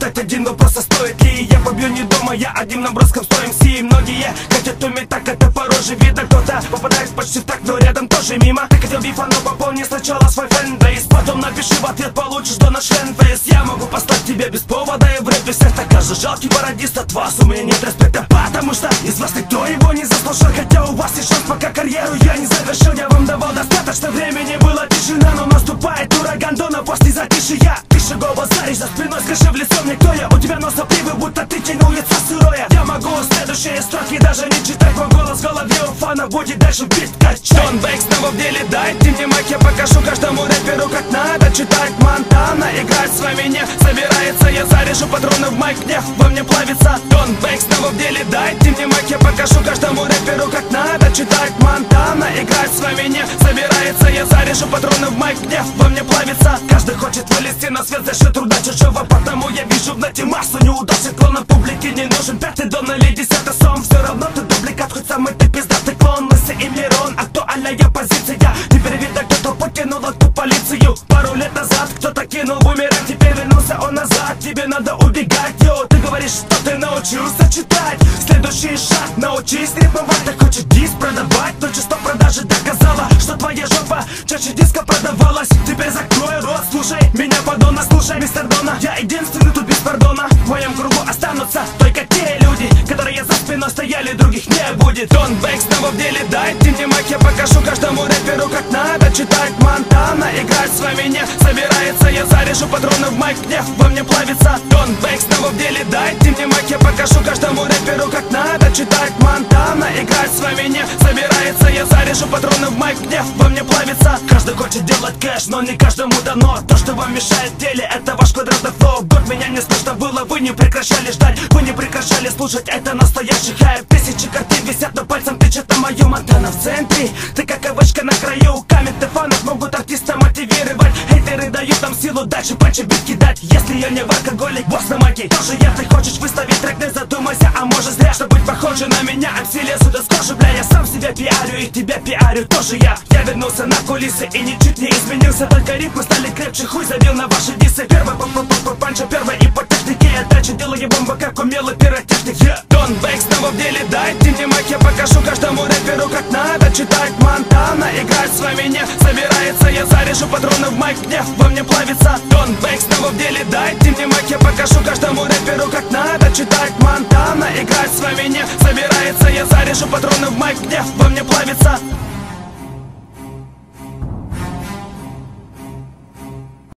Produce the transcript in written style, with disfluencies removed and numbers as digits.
задать один вопрос: а стоит ли? Я побью не дома, я одним наброском строим си. Многие хотят уметь так, это по роже видно. Кто-то попадает почти в так, но рядом тоже мимо. Ты хотел бифа, но пополни сначала свой фэнбейс. Потом напиши в ответ, получишь до наш фэнфейс. Я могу послать тебя без повода и в рэпе всех такая же жалкий пародист. От вас у меня нет респекта, потому что из вас никто его не заслужил. Хотя у вас есть шанс, пока карьеру я не завершил. Я вам давал достаточно времени, была тишина, но наступает ураган Дона после затишья. Ты шагов базаришь за спиной, скажи в лицо мне, кто я. У тебя нос сопливый, будто ты тянул лицо сырое. Я могу следующие строки даже не читать, мой голос в голове у фана будет дальше бит качать. Дон Бейк снова в деле, дайте мне майк, я покажу каждому рэперу, как надо читать. Монтана играть с вами не собирается, я заряжу патроны в майк, гнев во мне плавится. Дон Бейк снова в деле, дайте мне майк, я покажу каждому рэперу, как надо читать. Монтана играть с вами не собирается, я заряжу патроны в майк, гнев во мне плавится. Каждый хочет вылезти на свет за счет труда чужого, потому я вижу в нете массу неудачных клонов. Публике не нужен пятый дон или 10-й сон. Все равно ты дубликат, хоть самый ты пиздатый клон. Лысый и Мирон, актуальная позиция. Теперь видно, кто-то потянул эту полицию. Пару лет назад кто-то кинул бумеранг, теперь вернулся он назад. Тебе надо убегать, йоу. Ты говоришь, что ты научился читать. Следующий шаг, научись рифмовать. Ты хочешь диск продавать, но число продажи доказала, что твоя жопа чаще диска продавалась. Теперь закрой рот, слушай меня, подонок, слушай, мистер Дона. Я единственный тут без пардона. В моем кругу останутся только те люди, которые за спиной стояли, других не будет. Дон Бейк снова в деле, дайте мне майк, я покажу каждому рэперу, как надо читать. Монтана играть с вами не собирается, я заряжу патроны в майк, гнев во мне плавится. Дон Бейк снова в деле, дайте мне майк, я покажу каждому рэперу, как надо читать. Монтана играть с вами не собирается, я заряжу патроны в майк, гнев во мне плавится. Каждый хочет делать кэш, но не каждому дано. То, что вам мешает в деле, это ваш квадратный флоу. Год меня не слышно было, вы не прекращали ждать, вы не прекращали слушать, это настоящий хайп. Тысячи картин висят, но пальцем тычет на мою. Монтана в центре, ты как овечка на краю. Комменты фанов могут артиста мотивировать. Хейтеры дают нам силу дальше панчи бит кидать. Если я не алкоголик, босс на маке, тоже я. Ты хочешь выставить трек, не задумайся, а может зря. Чтобы быть похожим на меня, MC лезу до скажу, бля. Я сам себя пиарю и тебя пиарю тоже я. Я вернулся на кулисы и ничуть не изменился, только ритмы стали крепче, хуй забил на ваши дисы. Первый по панчу, первый и по технике. Я дальше делаю бомбы, как умелый пиротехник. Дон Бейк снова в деле, дайте мне майк, я покажу каждому рэперу, как надо читать. Монтана играть с вами не собирается, я заряжу патроны в майк, гнев во мне плавится. Дон Бейк снова в деле, дайте мне майк, я покажу каждому рэперу, как надо читать. Монтана играть с вами не собирается, я заряжу патроны в майк, гнев во мне плавится.